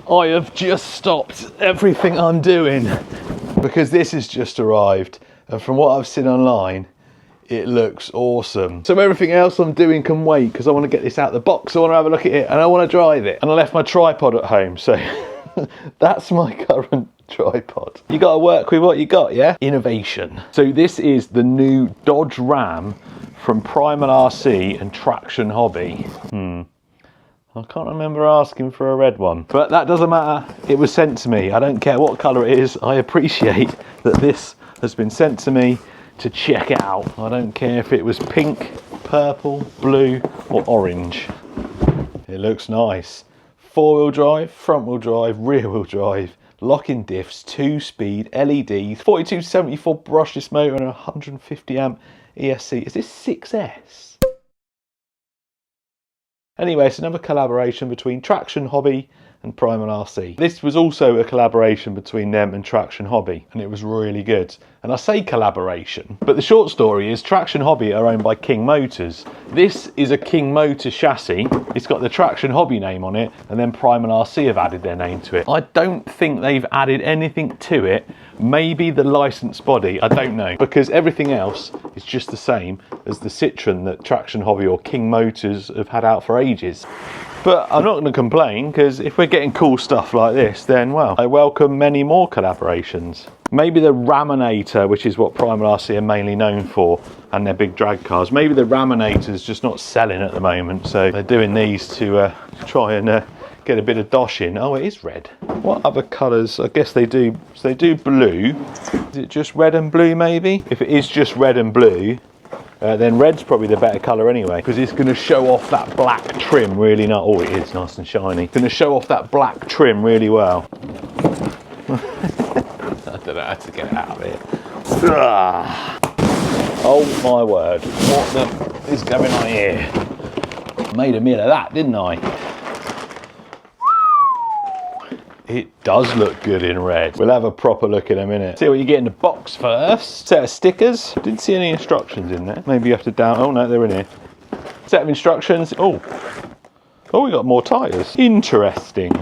I have just stopped everything I'm doing because this has just arrived, and from what I've seen online, it looks awesome. So everything else I'm doing can wait because I want to get this out of the box. I want to have a look at it and I want to drive it. And I left my tripod at home, so that's my current tripod. You got to work with what you got, yeah? Innovation. So this is the new Dodge Ram from Primal RC and Traction Hobby. I can't remember asking for a red one, but that doesn't matter. It was sent to me. I don't care what colour it is. I appreciate that this has been sent to me to check out. I don't care if it was pink, purple, blue or orange. It looks nice. 4-wheel drive, front wheel drive, rear wheel drive, locking diffs, 2-speed, LEDs, 4274 brushless motor and 150 amp ESC. Is this 6S? Anyway, it's another collaboration between Traction Hobby and Primal RC. This was also a collaboration between them and Traction Hobby, and it was really good. And I say collaboration, but the short story is Traction Hobby are owned by King Motors. This is a King Motors chassis. It's got the Traction Hobby name on it, and then Primal RC have added their name to it. I don't think they've added anything to it. Maybe the licensed body, I don't know, because everything else is just the same as the Citroen that Traction Hobby or King Motors have had out for ages. But I'm not going to complain, because if we're getting cool stuff like this, then well, I welcome many more collaborations. Maybe the Raminator, which is what Primal RC are mainly known for, and their big drag cars, maybe the Raminator's just not selling at the moment, so they're doing these to try and get a bit of dosh in. Oh, it is red. What other colours? I guess they do. So they do blue. Is it just red and blue maybe? If it is just red and blue, then red's probably the better colour anyway, because it's going to show off that black trim really nice. Oh, it is nice and shiny. It's going to show off that black trim really well. I don't know how to get it out of it. Oh my word, what the is going on here? Made a meal of that, didn't I? It does look good in red. We'll have a proper look in a minute. See what you get in the box first. Set of stickers. Didn't see any instructions in there. Maybe you have to down. Oh no, they're in here. Set of instructions. Oh, we got more tyres. Interesting.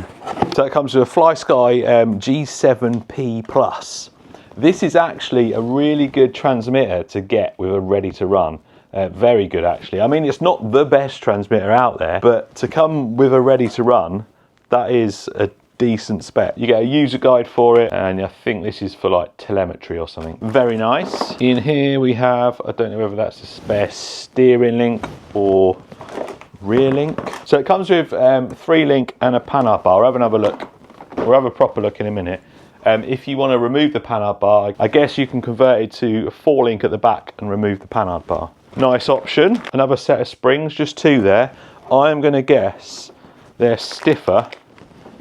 So it comes with a Fly Sky G7P Plus. This is actually a really good transmitter to get with a ready to run. Very good actually. I mean, it's not the best transmitter out there, but to come with a ready to run, that is a decent spec. You get a user guide for it, and I think this is for like telemetry or something. Very nice. In here we have, I don't know whether that's a spare steering link or rear link. So it comes with 3-link and a panhard bar. We'll have another look. We'll have a proper look in a minute. If you want to remove the panhard bar, I guess you can convert it to a 4-link at the back and remove the panhard bar. Nice option. Another set of springs, just 2 there. I'm going to guess they're stiffer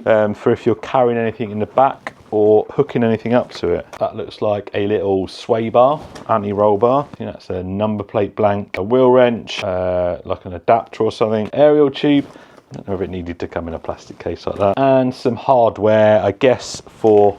for if you're carrying anything in the back or hooking anything up to it. That looks like a little sway bar, anti-roll bar. I think that's a number plate blank, a wheel wrench, like an adapter or something. Aerial tube, I don't know if it needed to come in a plastic case like that. And some hardware, I guess, for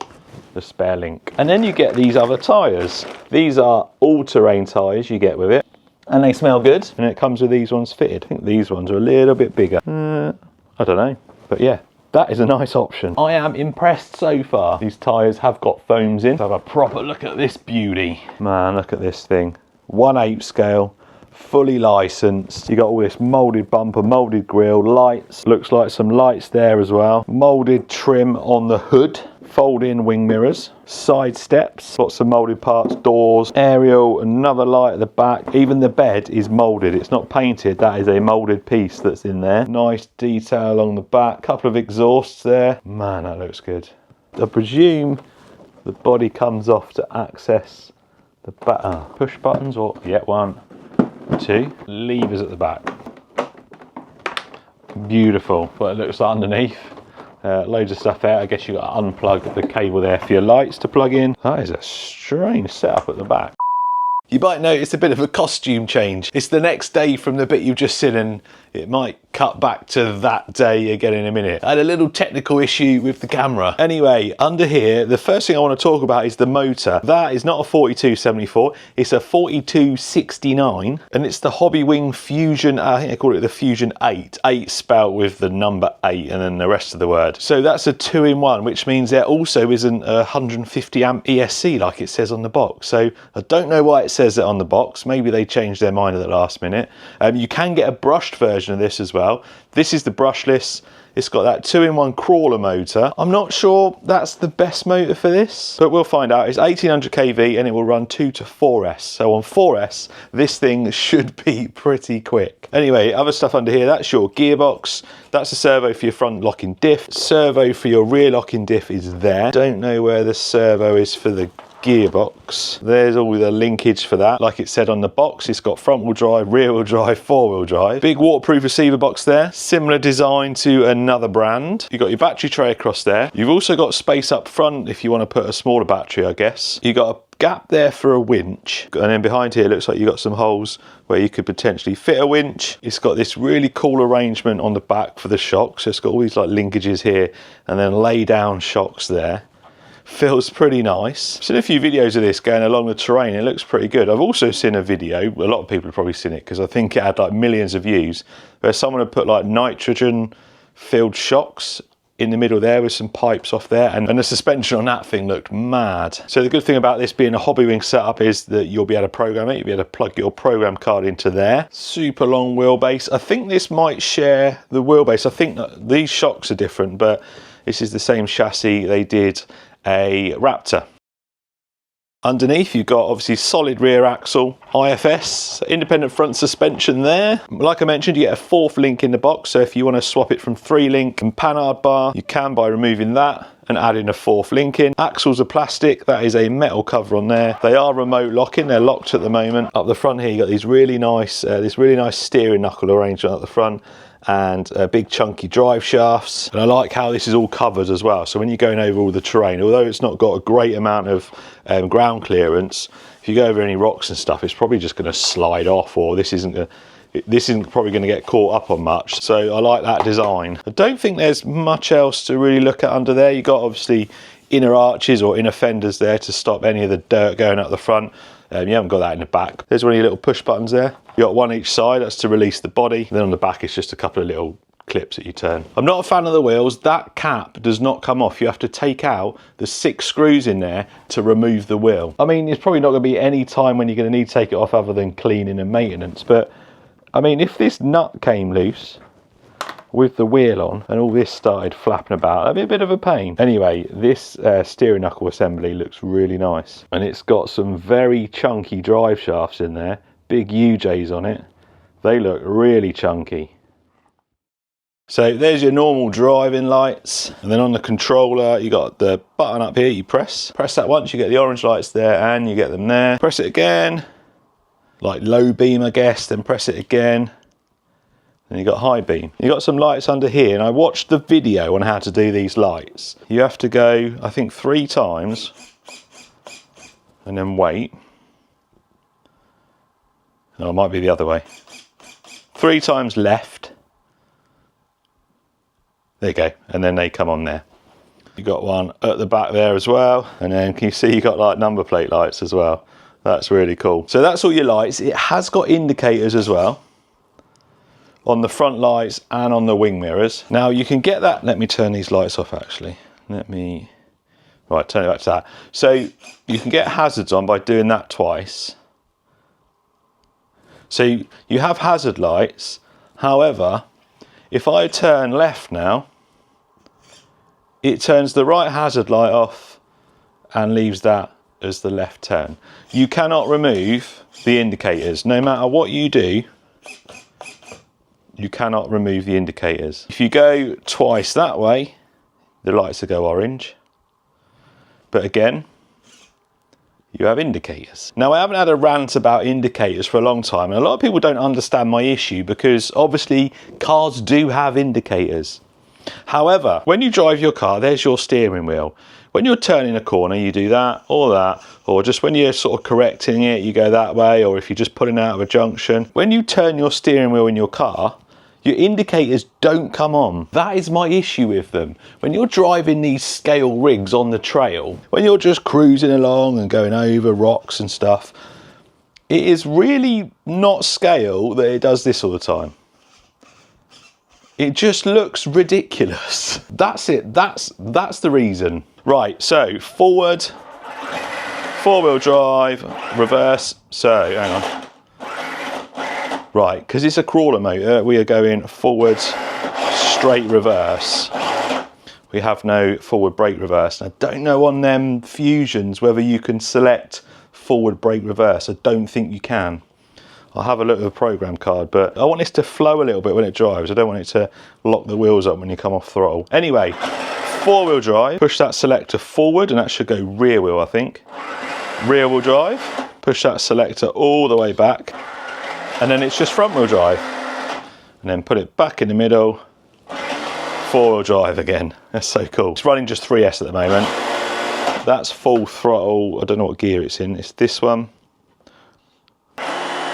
the spare link. And then you get these other tyres. These are all-terrain tyres you get with it. And they smell good. And it comes with these ones fitted. I think these ones are a little bit bigger. I don't know, but yeah. That is a nice option. I am impressed so far. These tyres have got foams in. Let's have a proper look at this beauty. Man, look at this thing. 1/8 scale, fully licensed. You got all this moulded bumper, moulded grille, lights. Looks like some lights there as well. Moulded trim on the hood. Fold-in wing mirrors, side steps, lots of moulded parts, doors, aerial, another light at the back. Even the bed is moulded, it's not painted, that is a moulded piece that's in there. Nice detail along the back, couple of exhausts there. Man, that looks good. I presume the body comes off to access the back. Push buttons, or yeah, 1, 2. Levers at the back. Beautiful. What it looks like underneath. Loads of stuff there. I guess you've got to unplug the cable there for your lights to plug in. That is a strange setup at the back. You might notice a bit of a costume change. It's the next day from the bit you've just seen, and it might cut back to that day again in a minute. I had a little technical issue with the camera. Anyway, under here, the first thing I want to talk about is the motor. That is not a 4274, it's a 4269, and it's the Hobbywing Fusion, I think they call it the Fusion 8. 8 spelled with the number 8 and then the rest of the word. So that's a 2-in-1, which means there also isn't a 150 amp ESC like it says on the box. So I don't know why it says it on the box. Maybe they changed their mind at the last minute. You can get a brushed version of this as well. This is the brushless. It's got that 2-in-1 crawler motor. I'm not sure that's the best motor for this, but we'll find out. It's 1800 kV and it will run 2 to 4S. So on 4S, this thing should be pretty quick. Anyway, other stuff under here, that's your gearbox. That's a servo for your front locking diff. Servo for your rear locking diff is there. Don't know where the servo is for the gearbox. There's all the linkage for that. Like it said on the box, it's got front wheel drive, rear wheel drive, 4-wheel drive. Big waterproof receiver box there. Similar design to another brand. You've got your battery tray across there. You've also got space up front if you want to put a smaller battery, I guess. You've got a gap there for a winch, and then behind here looks like you've got some holes where you could potentially fit a winch. It's got this really cool arrangement on the back for the shocks. So it's got all these like linkages here and then lay down shocks there. Feels pretty nice. I've seen a few videos of this going along the terrain. It looks pretty good. I've also seen a video, a lot of people have probably seen it because I think it had like millions of views, where someone had put like nitrogen filled shocks in the middle there with some pipes off there, and the suspension on that thing looked mad. So the good thing about this being a Hobbywing setup is that you'll be able to program it. You'll be able to plug your program card into there. Super long wheelbase. I think this might share the wheelbase. I think that these shocks are different, but this is the same chassis they did a Raptor. Underneath you've got obviously solid rear axle, IFS, independent front suspension there. Like I mentioned, you get a 4th link in the box, so if you want to swap it from 3-link and panhard bar, you can by removing that and adding a 4th link in. Axles are plastic, that is a metal cover on there. They are remote locking, they're locked at the moment. Up the front here you got these really nice, this really nice steering knuckle arrangement at the front, and big chunky drive shafts. And I like how this is all covered as well, so when you're going over all the terrain, although it's not got a great amount of ground clearance, if you go over any rocks and stuff, it's probably just going to slide off, or this isn't probably going to get caught up on much. So I like that design. I don't think there's much else to really look at under there. You've got obviously inner arches or inner fenders there to stop any of the dirt going up the front. You haven't got that in the back. There's one of your little push buttons there. You got one each side, that's to release the body. Then on the back it's just a couple of little clips that you turn. I'm not a fan of the wheels. That cap does not come off. You have to take out the 6 screws in there to remove the wheel. I mean, it's probably not going to be any time when you're going to need to take it off other than cleaning and maintenance, but I mean, if this nut came loose with the wheel on and all this started flapping about, that'd be a bit of a pain. Anyway, this steering knuckle assembly looks really nice, and it's got some very chunky drive shafts in there, big UJs on it. They look really chunky. So there's your normal driving lights, and then on the controller you got the button up here. You press that once, you get the orange lights there and you get them there. Press it again, like low beam I guess, then press it again. And you got high beam. You got some lights under here, and I watched the video on how to do these lights. You have to go, I think 3 times and then wait. No, it might be the other way. 3 times left. There you go, and then they come on there. You got one at the back there as well, and then can you see you got like number plate lights as well. That's really cool. So that's all your lights. It has got indicators as well on the front lights and on the wing mirrors. Now you can get that, let me turn these lights off actually. Right, turn it back to that. So you can get hazards on by doing that twice. So you have hazard lights, however, if I turn left now, it turns the right hazard light off and leaves that as the left turn. You cannot remove the indicators. No matter what you do, you cannot remove the indicators. If you go twice that way, the lights will go orange. But again, you have indicators. Now, I haven't had a rant about indicators for a long time, and a lot of people don't understand my issue because obviously cars do have indicators. However, when you drive your car, there's your steering wheel. When you're turning a corner, you do that, or just when you're sort of correcting it, you go that way, or if you're just pulling out of a junction. When you turn your steering wheel in your car, your indicators don't come on. That is my issue with them. When you're driving these scale rigs on the trail, when you're just cruising along and going over rocks and stuff, it is really not scale that it does this all the time. It just looks ridiculous. That's it, that's the reason. Right, so forward, 4-wheel drive, reverse, so hang on. Right, because it's a crawler motor, we are going forwards, straight reverse. We have no forward brake reverse. And I don't know on them Fusions whether you can select forward brake reverse. I don't think you can. I'll have a look at the program card, but I want this to flow a little bit when it drives. I don't want it to lock the wheels up when you come off throttle. Anyway, 4-wheel drive, push that selector forward, and that should go rear wheel, I think. Rear wheel drive, push that selector all the way back, and then it's just front wheel drive. And then put it back in the middle, 4-wheel drive again. That's so cool. It's running just 3S at the moment. That's full throttle. I don't know what gear it's in. It's this one.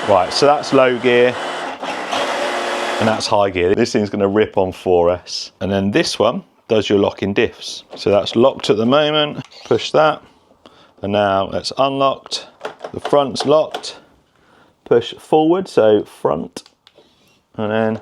Right, so that's low gear, and that's high gear. This thing's going to rip on 4S. And then this one does your locking diffs. So that's locked at the moment. Push that, and now that's unlocked. The front's locked. Push forward, so front, and then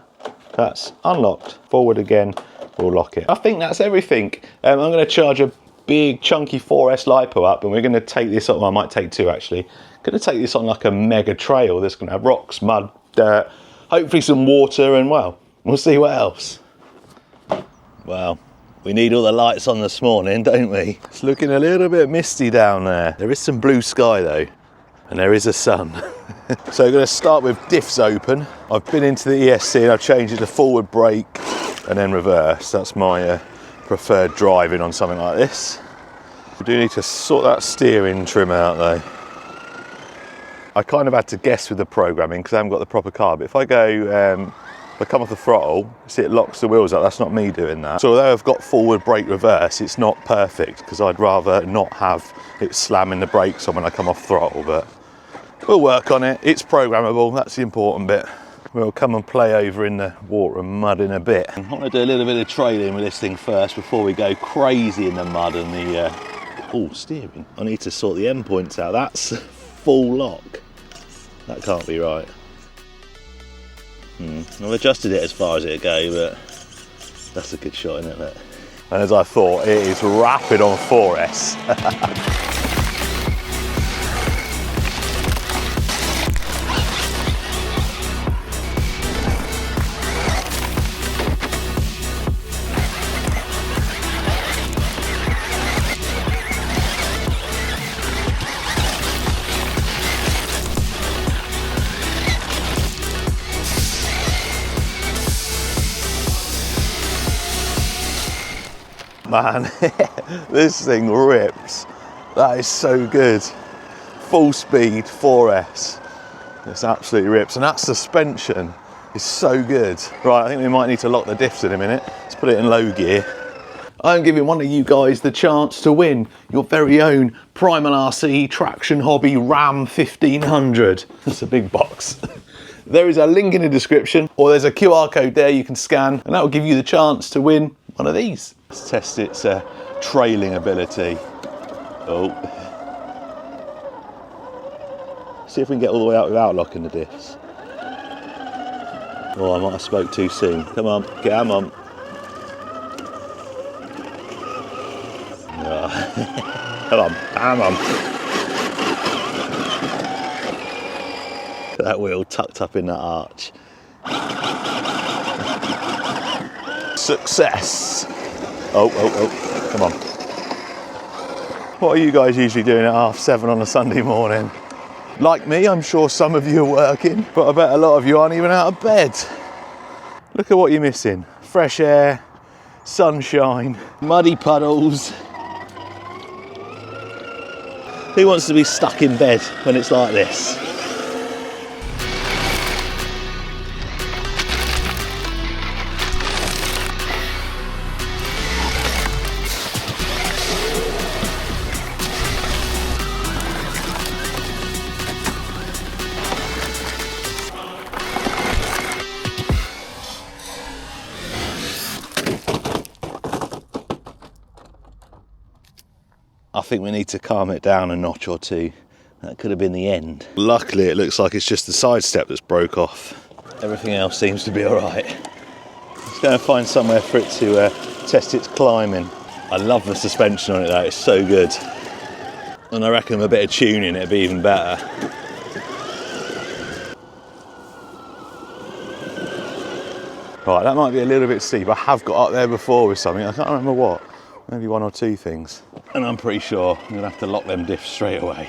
that's unlocked. Forward again, we'll lock it. I think that's everything. I'm going to charge a big chunky 4S LiPo up, and we're going to take this on. Well, I might take two actually. Going to take this on like a mega trail that's going to have rocks, mud, dirt, hopefully some water, and well, we'll see what else. Well, we need all the lights on this morning, don't we? It's looking a little bit misty down there. There is some blue sky though, and there is a sun. So we're going to start with diffs open. I've been into the ESC and I've changed it to forward brake and then reverse. That's my preferred driving on something like this. We do need to sort that steering trim out though. I kind of had to guess with the programming because I haven't got the proper car, but if I go, if I come off the throttle, see it locks the wheels up, that's not me doing that. So although I've got forward brake reverse, it's not perfect because I'd rather not have it slamming the brakes on when I come off throttle, but we'll work on it. It's programmable, that's the important bit. We'll come and play over in the water and mud in a bit. I want to do a little bit of trailing with this thing first before we go crazy in the mud and the steering. I need to sort the endpoints out. That's full lock. That can't be right. I've adjusted it as far as it'll go, but that's a good shot, isn't it? And as I thought, it is rapid on 4S. Man, this thing rips. That is so good. Full speed, 4S. This absolutely rips. And that suspension is so good. Right, I think we might need to lock the diffs in a minute. Let's put it in low gear. I'm giving one of you guys the chance to win your very own Primal RC Traction Hobby Ram 1500. That's a big box. There is a link in the description, or there's a QR code there you can scan, and that will give you the chance to win one of these. Let's test its trailing ability. Oh. See if we can get all the way out without locking the diffs. Oh, I might have spoke too soon. Come on, get am on. Come on, am on. That wheel tucked up in that arch. Success. Oh, come on. What are you guys usually doing at 7:30 on a Sunday morning? Like me, I'm sure some of you are working, but I bet a lot of you aren't even out of bed. Look at what you're missing. Fresh air, sunshine, muddy puddles. Who wants to be stuck in bed when it's like this? I think we need to calm it down a notch or two. That could have been the end. Luckily it looks like it's just the side step that's broke off. Everything else seems to be all right. Let's go and find somewhere for it to test its climbing. I love the suspension on it though, it's so good. And I reckon with a bit of tuning it'd be even better. Right, that might be a little bit steep. I have got up there before with something, I can't remember what. Maybe one or two things. And I'm pretty sure I'm gonna have to lock them diffs straight away.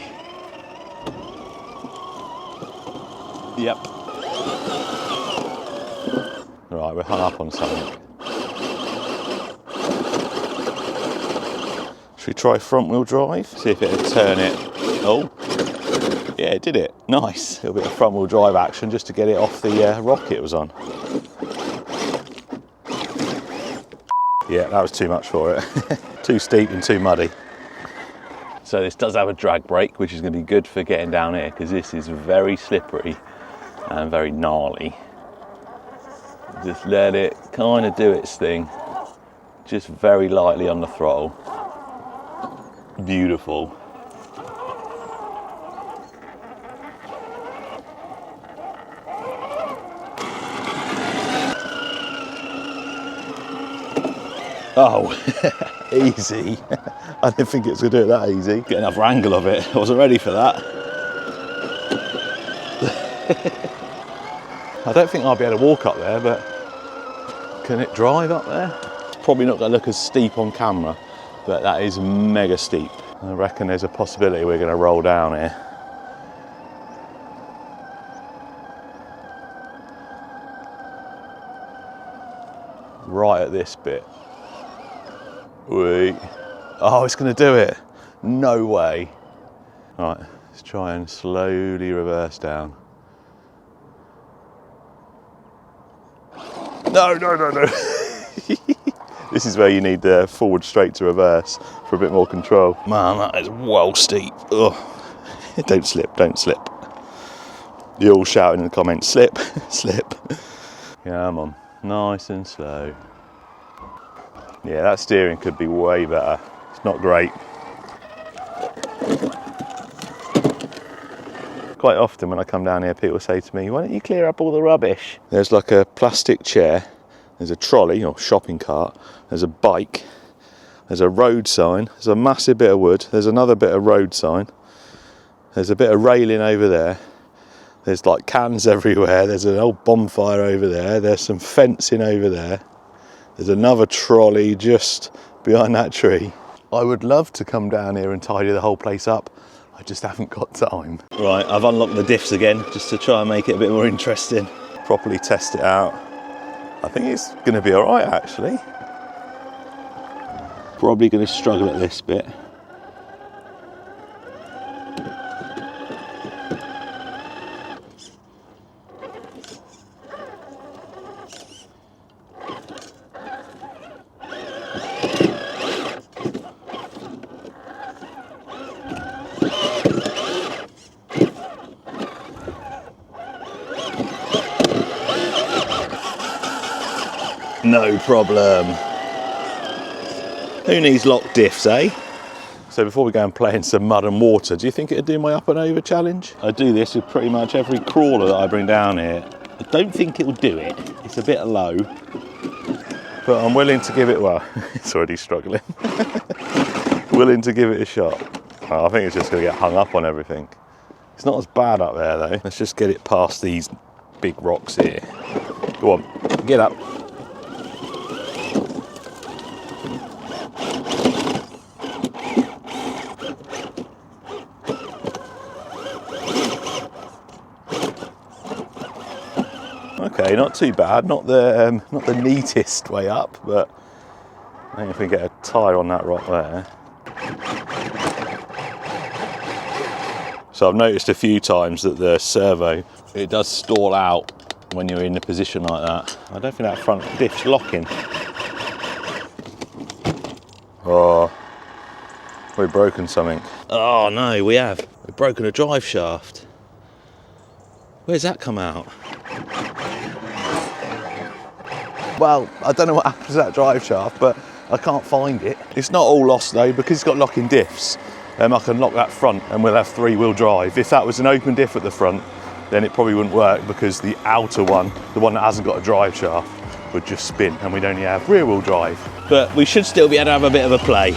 Yep. Right, we're hung up on something. Should we try front wheel drive? See if it'll turn it. Oh, yeah, it did it. Nice. A little bit of front wheel drive action just to get it off the rock it was on. Yeah, that was too much for it. Too steep and too muddy. So this does have a drag brake, which is going to be good for getting down here because this is very slippery and very gnarly. Just let it kind of do its thing, just very lightly on the throttle. Beautiful. Oh, easy. I didn't think it was going to do it that easy. Get another angle of it. I wasn't ready for that. I don't think I'll be able to walk up there, but can it drive up there? It's probably not going to look as steep on camera, but that is mega steep. I reckon there's a possibility we're going to roll down here. Right at this bit. Wait. Oh, it's going to do it. No way. Right, let's try and slowly reverse down. No, no, no, no. This is where you need the forward straight to reverse for a bit more control. Man, that is well steep. Ugh. Don't slip, don't slip. You're all shouting in the comments, slip, slip. Come on, nice and slow. Yeah, that steering could be way better. It's not great. Quite often when I come down here, people say to me, why don't you clear up all the rubbish? There's like a plastic chair, there's a trolley or shopping cart, there's a bike, there's a road sign, there's a massive bit of wood, there's another bit of road sign, there's a bit of railing over there, there's like cans everywhere, there's an old bonfire over there, there's some fencing over there, there's another trolley just behind that tree. I would love to come down here and tidy the whole place up. I just haven't got time. Right, I've unlocked the diffs again just to try and make it a bit more interesting. Properly test it out. I think it's going to be all right actually. Probably going to struggle at this bit. No problem. Who needs locked diffs, eh? So before we go and play in some mud and water, do you think it'd do my up and over challenge? I do this with pretty much every crawler that I bring down here. I don't think it'll do it. It's a bit low, but I'm willing to give it, well, it's already struggling. Willing to give it a shot. Oh, I think it's just gonna get hung up on everything. It's not as bad up there though. Let's just get it past these big rocks here. Go on, get up. Okay, not too bad. Not the neatest way up, but I think if we get a tyre on that rock there. So I've noticed a few times that the servo, it does stall out when you're in a position like that. I don't think that front diff's locking. Oh, we've broken something. Oh no, we have. We've broken a drive shaft. Where's that come out? Well, I don't know what happened to that drive shaft, but I can't find it. It's not all lost though, because it's got locking diffs. I can lock that front and we'll have 3-wheel drive. If that was an open diff at the front, then it probably wouldn't work, because the outer one, the one that hasn't got a drive shaft, would just spin and we'd only have rear-wheel drive. But we should still be able to have a bit of a play.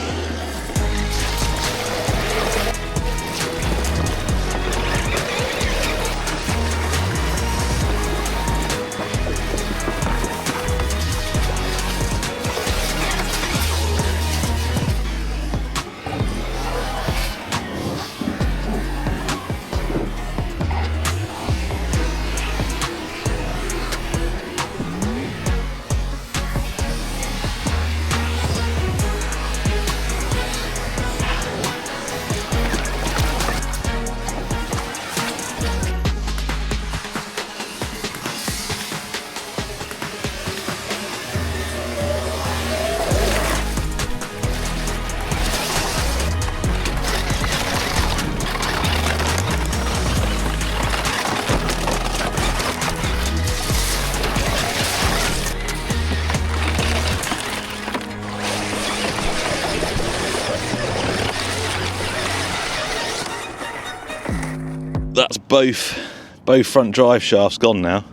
That's both front drive shafts gone now,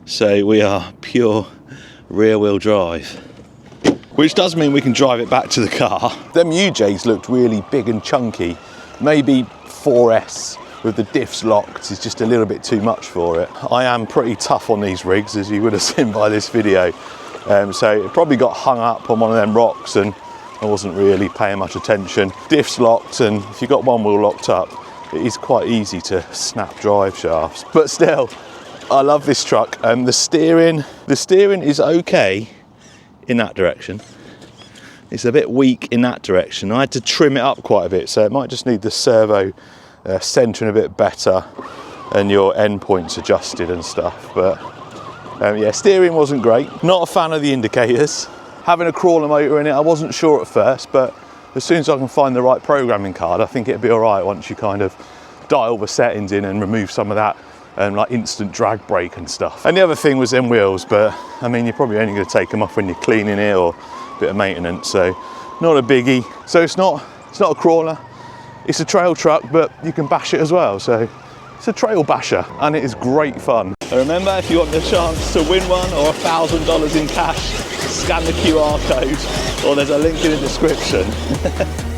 so we are pure rear wheel drive, which does mean we can drive it back to the car. Them UJs looked really big and chunky. Maybe 4S with the diffs locked is just a little bit too much for it. I am pretty tough on these rigs, as you would have seen by this video, so it probably got hung up on one of them rocks and I wasn't really paying much attention. Diffs locked, and if you've got one wheel locked up, it is quite easy to snap drive shafts. But still, I love this truck. The steering is okay in that direction. It's a bit weak in that direction. I had to trim it up quite a bit, so it might just need the servo centering a bit better and your end points adjusted and stuff. But yeah, steering wasn't great. Not a fan of the indicators. Having a crawler motor in it, I wasn't sure at first, but as soon as I can find the right programming card, I think it'll be all right once you kind of dial the settings in and remove some of that like instant drag brake and stuff. And the other thing was them wheels, but I mean, you're probably only going to take them off when you're cleaning it or a bit of maintenance, so not a biggie. So it's not a crawler, it's a trail truck, but you can bash it as well. So it's a trail basher and it is great fun. And remember, if you want the chance to win one or $1,000 in cash, scan the QR code, or there's a link in the description.